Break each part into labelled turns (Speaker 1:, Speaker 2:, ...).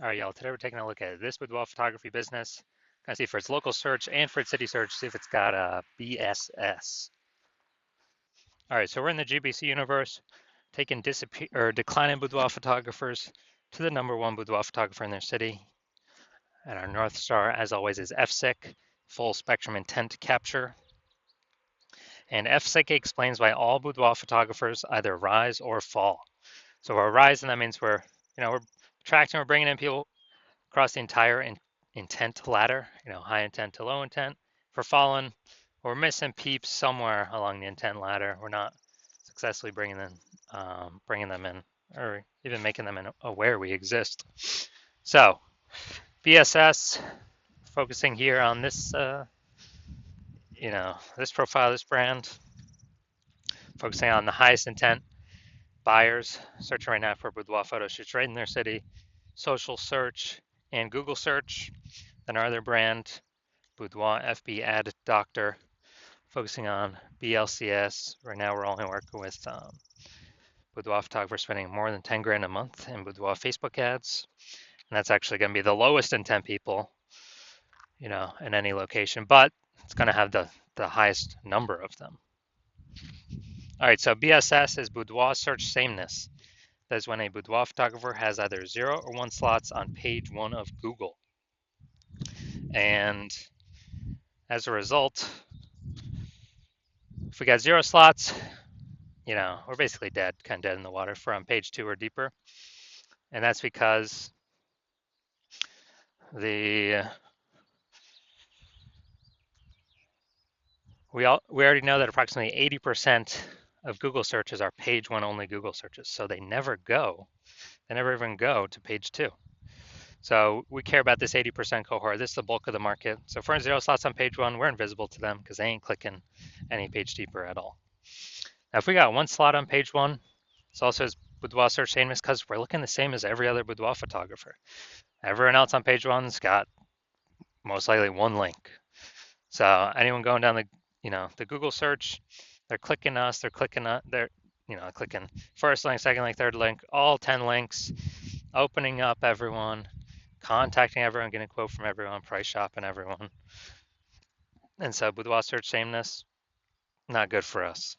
Speaker 1: All right, y'all. Today we're taking a look at this boudoir photography business. Gonna see for its local search and for its city search, see if it's got a BSS. All right, so we're in the GBC universe, taking disappear or declining boudoir photographers to the number one boudoir photographer in their city. And our North Star, as always, is FSIC, full spectrum intent capture. And FSIC explains why all boudoir photographers either rise or fall. So we're rising, that means we're attracting, we're bringing in people across the entire intent ladder, high intent to low intent. If we're falling, we're missing peeps somewhere along the intent ladder. We're not successfully bringing them in, or even making them aware we exist. So, BSS, focusing here on this, this profile, this brand, focusing on the highest intent buyers, searching right now for boudoir photo shoots right in their city, social search, and Google search. Then our other brand, Boudoir FB Ad Doctor, focusing on BLCS. Right now, we're only working with boudoir photographers spending more than 10 grand a month in boudoir Facebook ads. And that's actually going to be the lowest intent people, in any location, but it's going to have the highest number of them. All right, so BSS is boudoir search sameness. That is when a boudoir photographer has either 0 or 1 slots on page 1 of Google. And as a result, if we got 0 slots, we're basically dead, kind of dead in the water for on page 2 or deeper. And that's because we already know that approximately 80% of Google searches are page 1 only Google searches. So they never even go to page 2. So we care about this 80% cohort. This is the bulk of the market. So if we're in 0 slots on page 1, we're invisible to them because they ain't clicking any page deeper at all. Now, if we got 1 slot on page 1, it's also as boudoir search sameness because we're looking the same as every other boudoir photographer. Everyone else on page 1's got most likely 1 link. So anyone going down the Google search, they're clicking us, they're clicking first link, second link, third link, all 10 links, opening up everyone, contacting everyone, getting a quote from everyone, price shopping everyone. And so boudoir search sameness, not good for us.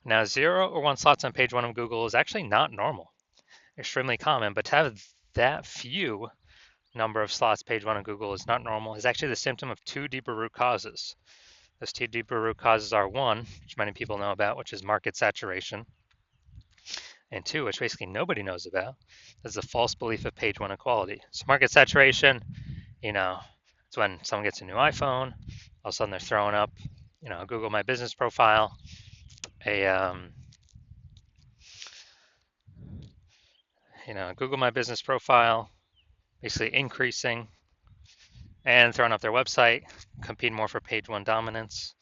Speaker 1: Now, 0 or 1 slots on page 1 of Google is actually not normal, extremely common, but to have that few number of slots page 1 of Google is not normal. It's actually the symptom of 2 deeper root causes. Those 2 deeper root causes are 1, which many people know about, which is market saturation, and 2, which basically nobody knows about, is the false belief of page 1 equality. So market saturation, it's when someone gets a new iPhone, all of a sudden they're throwing up, Google My Business profile, Google My Business profile, basically increasing and throwing up their website, competing more for page 1 dominance.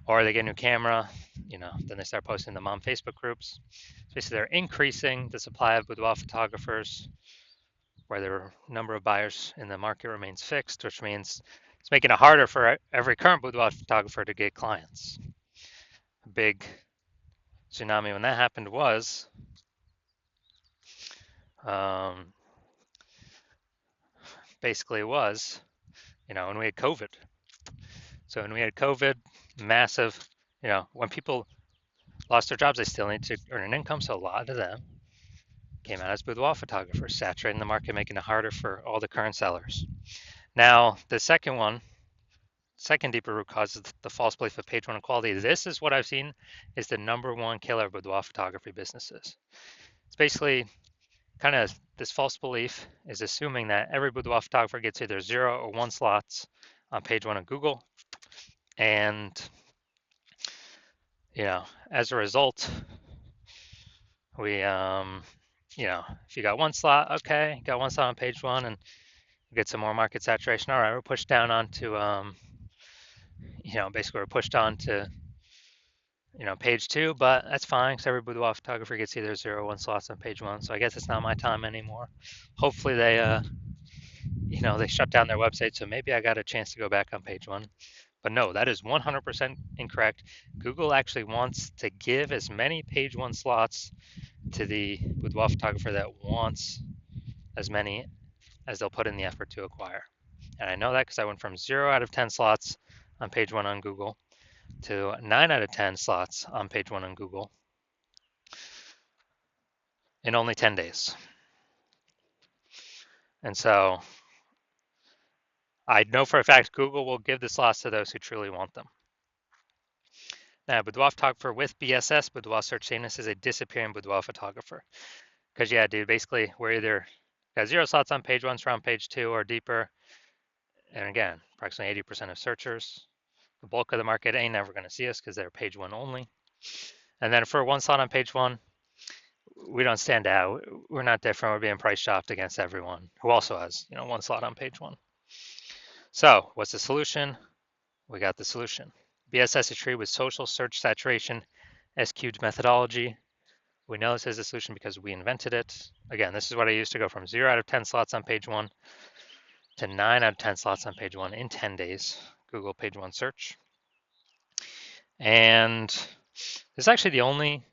Speaker 1: Or they get a new camera, then they start posting them on Facebook groups. So basically they're increasing the supply of boudoir photographers where the number of buyers in the market remains fixed, which means it's making it harder for every current boudoir photographer to get clients. A big tsunami when that happened was when we had COVID. So when we had COVID, massive, when people lost their jobs, they still need to earn an income. So a lot of them came out as boudoir photographers, saturating the market, making it harder for all the current sellers. Now, the second deeper root cause is the false belief of page 1 equality. This is what I've seen is the number 1 killer of boudoir photography businesses. It's basically kind of this false belief is assuming that every boudoir photographer gets either 0 or 1 slots on page 1 of Google. And, as a result, we, if you got 1 slot, okay, got 1 slot on page 1 and get some more market saturation. All right, we're pushed down onto, basically we're pushed on to, page 2, but that's fine because every boudoir photographer gets either 0 or 1 slots on page 1. So I guess it's not my time anymore. Hopefully they, they shut down their website. So maybe I got a chance to go back on page 1. But no, that is 100% incorrect. Google actually wants to give as many page 1 slots to the boudoir photographer that wants as many as they'll put in the effort to acquire. And I know that because I went from 0 out of 10 slots on page 1 on Google to 9 out of 10 slots on page 1 on Google in only 10 days. And so I know for a fact Google will give the slots to those who truly want them. Now, Boudoir photographer with BSS, Boudoir search sameness, is a disappearing Boudoir photographer. Because yeah, dude, basically we're either got 0 slots on page 1, so on page 2 or deeper. And again, approximately 80% of searchers. The bulk of the market ain't never going to see us because they're page 1 only. And then for 1 slot on page 1, we don't stand out. We're not different. We're being price shopped against everyone who also has, 1 slot on page 1. So what's the solution? We got the solution. BSS is treated with social search saturation, S-cubed methodology. We know this is a solution because we invented it. Again, this is what I used to go from 0 out of 10 slots on page 1 to 9 out of 10 slots on page 1 in 10 days, Google page 1 search. And this is actually the only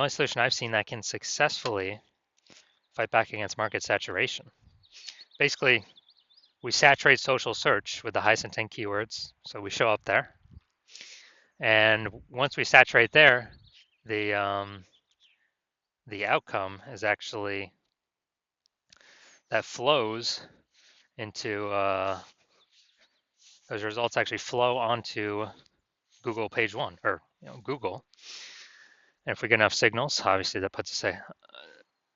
Speaker 1: solution I've seen that can successfully fight back against market saturation. Basically, we saturate social search with the highest intent keywords, so we show up there. And once we saturate there, the outcome is actually that flows into those results actually flow onto Google page 1 or Google. And if we get enough signals, obviously that puts us a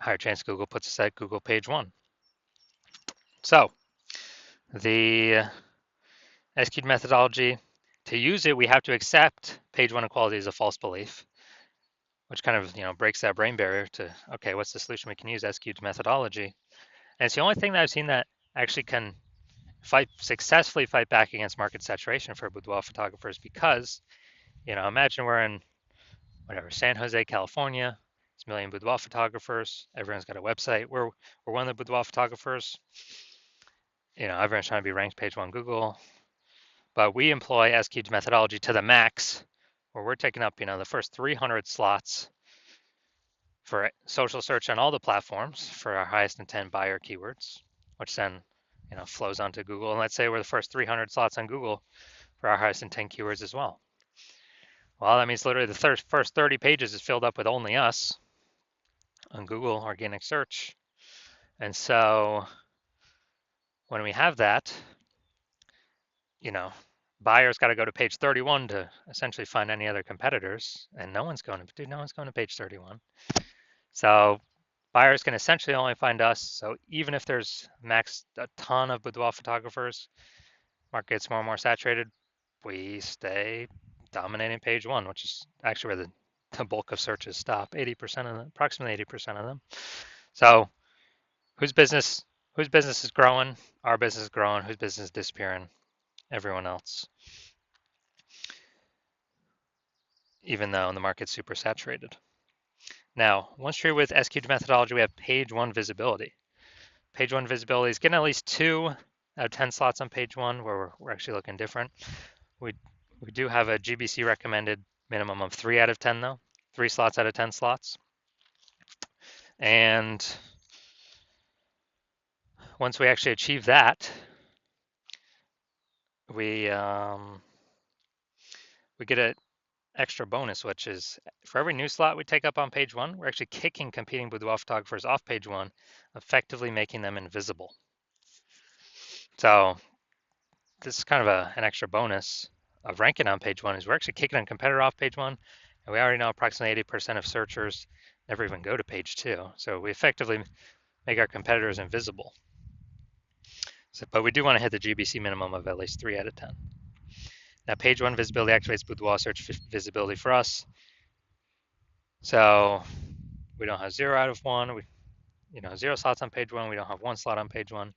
Speaker 1: higher chance Google puts us at Google page 1. So the S-cubed methodology, to use it, we have to accept page 1 equality as a false belief, which kind of breaks that brain barrier to, okay, what's the solution? We can use S-cubed methodology. And it's the only thing that I've seen that actually can successfully fight back against market saturation for boudoir photographers, because imagine we're in San Jose, California. It's a million boudoir photographers. Everyone's got a website. We're one of the boudoir photographers. Everyone's trying to be ranked page 1 Google, but we employ S-cubed methodology to the max, where we're taking up the first 300 slots for social search on all the platforms for our highest intent buyer keywords, which then flows onto Google. And let's say we're the first 300 slots on Google for our highest intent keywords as well. Well, that means literally the first 30 pages is filled up with only us on Google organic search. And so when we have that, buyers got to go to page 31 to essentially find any other competitors, and no one's going to page 31. So buyers can essentially only find us. So even if there's max a ton of boudoir photographers, market gets more and more saturated, we stay dominating page 1, which is actually where the bulk of searches stop. 80% of them, approximately 80% of them. So whose business is growing? Our business is growing. Whose business is disappearing? Everyone else. Even though the market's super saturated. Now, once you're with S-cubed methodology, we have page 1 visibility. Page 1 visibility is getting at least 2 out of 10 slots on page 1, where we're actually looking different. We do have a GBC recommended minimum of 3 out of 10 though, 3 slots out of 10 slots. And once we actually achieve that, we get an extra bonus, which is for every new slot we take up on page 1, we're actually kicking competing boudoir photographers off page 1, effectively making them invisible. So this is kind of an extra bonus of ranking on page 1, is we're actually kicking a competitor off page 1, and we already know approximately 80% of searchers never even go to page 2. So we effectively make our competitors invisible. But we do want to hit the GBC minimum of at least 3 out of 10. Now, page 1 visibility activates boudoir search visibility for us. So we don't have 0 out of 1. 0 slots on page 1. We don't have 1 slot on page 1.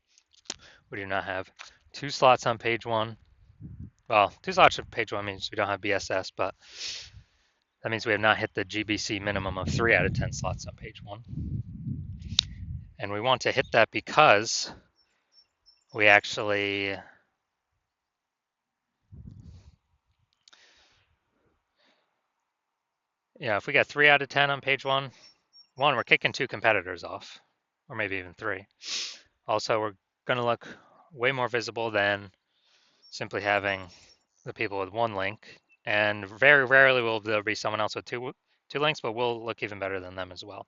Speaker 1: We do not have 2 slots on page 1. Well, 2 slots on page 1 means we don't have BSS, but that means we have not hit the GBC minimum of 3 out of 10 slots on page 1. And we want to hit that because we actually if we got 3 out of 10 on page 1, we're kicking 2 competitors off. or maybe even 3. Also, we're going to look way more visible than simply having the people with 1 link. And very rarely will there be someone else with two links, but we'll look even better than them as well.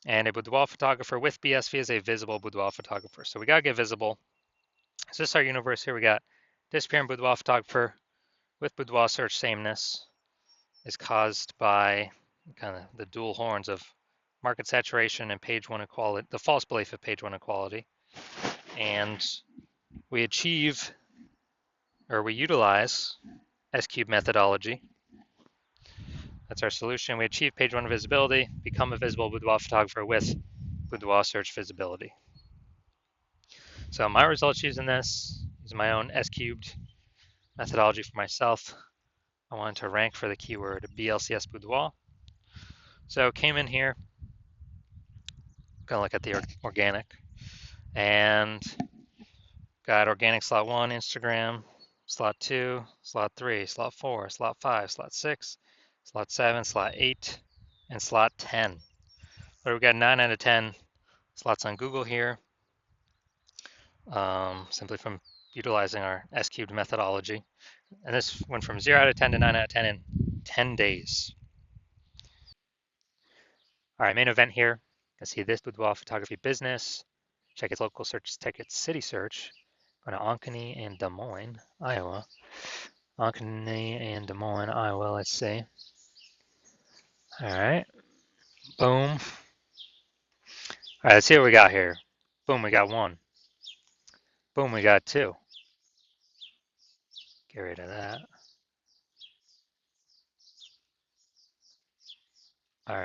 Speaker 1: And a boudoir photographer with BSV is a visible boudoir photographer. So we got to get visible. So this is our universe here. We got disappearing boudoir photographer with boudoir search sameness is caused by kind of the dual horns of market saturation and page 1 equality, the false belief of page 1 equality. And we achieve, or we utilize S-cube methodology. That's our solution. We achieve page 1 visibility, become a visible boudoir photographer with boudoir search visibility. So my results using this is my own S-cubed methodology for myself. I wanted to rank for the keyword BLCS boudoir. So came in here, gonna look at the organic, and got organic slot 1, Instagram, slot 2, slot 3, slot 4, slot 5, slot 6, slot 7, slot 8, and slot 10. But we got 9 out of 10 slots on Google here, simply from utilizing our S-cubed methodology. And this went from 0 out of 10 to 9 out of 10 in 10 days. All right, main event here. You can see this boudoir photography business. Check its local search, check its city search. Go to Ankeny and Des Moines, Iowa. Ankeny and Des Moines, Iowa, let's see. All right, boom. All right, let's see what we got here. Boom, we got 1. Boom, we got 2. Get rid of that. All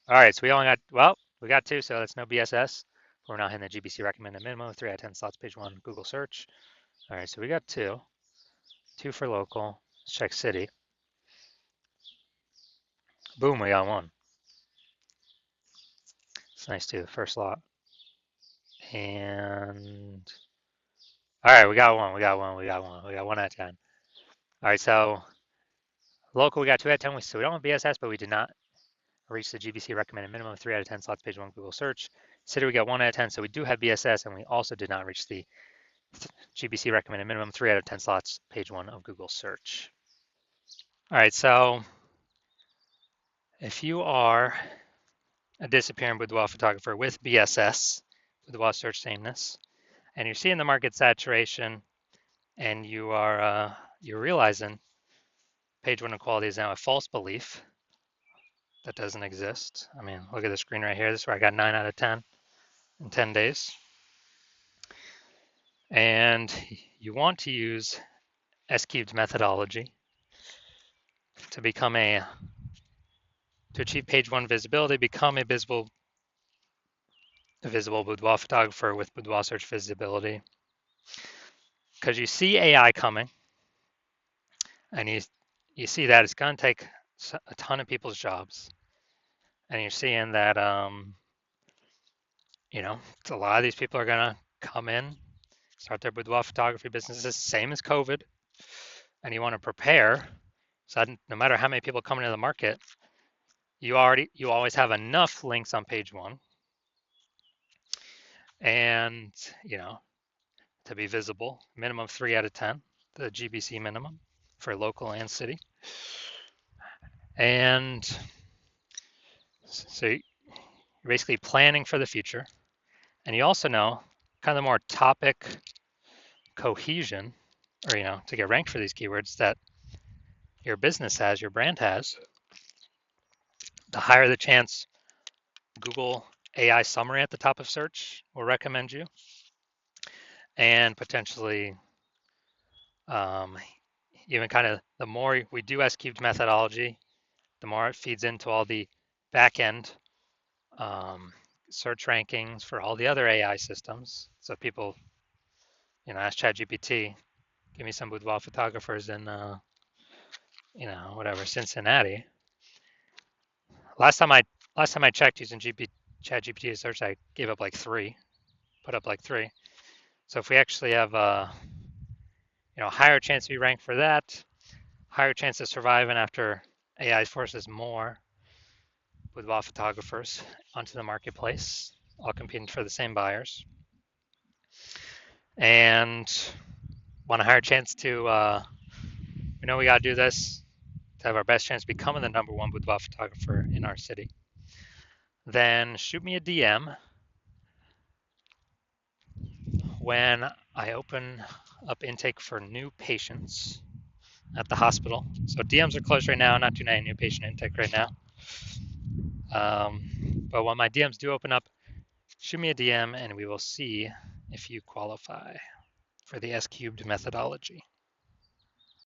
Speaker 1: right, so we only got, well, we got 2, so that's no BSS. We're not hitting the GBC recommended minimum, 3 out of 10 slots, page 1, Google search. All right, so we got 2. 2 for local. Let's check city. Boom, we got 1. It's nice too, the first lot. And all right, we got 1, we got 1, we got 1, we got 1 out of 10. All right, so local we got 2 out of 10. So we don't have BSS, but we did not reach the GBC recommended minimum, 3 out of 10 slots, page 1, Google search. City we got 1 out of 10, so we do have BSS, and we also did not reach the GBC recommended minimum, 3 out of 10 slots, page 1 of Google search. All right, so if you are a disappearing boudoir photographer with BSS, boudoir search sameness, and you're seeing the market saturation, and you're realizing page 1 equality is now a false belief that doesn't exist. I mean, look at the screen right here. This is where I got 9 out of 10 in 10 days. And you want to use S-cubed methodology to achieve page 1 visibility, become a visible boudoir photographer with boudoir search visibility. Because you see AI coming, and you see that it's going to take a ton of people's jobs, and you're seeing that you know, a lot of these people are going to come in, start their boudoir photography businesses, same as COVID, and you want to prepare so that no matter how many people come into the market, you always have enough links on page 1, and you know, to be visible, minimum 3 out of 10, the GBC minimum for local and city. And so you're basically planning for the future. And you also know kind of more topic cohesion, or, you know, to get ranked for these keywords that your business has, your brand has, the higher the chance Google AI summary at the top of search will recommend you. And potentially, even kind of the more we do S-cubed methodology, the more it feeds into all the back-end search rankings for all the other AI systems. So people, you know, ask ChatGPT, give me some boudoir photographers in, you know, whatever, Cincinnati. Last time I checked using ChatGPT to search, I gave up like 3, put up like 3. So if we actually have you know, higher chance to be ranked for that, higher chance of surviving after AI forces more boudoir photographers onto the marketplace. all competing for the same buyers, and want a higher chance to, we know we got to do this to have our best chance becoming the #1 boudoir photographer in our city, then shoot me a DM when I open up intake for new patients at the hospital. So DMs are closed right now, not doing any new patient intake right now. But when my DMs do open up, shoot me a DM and we will see if you qualify for the S cubed methodology.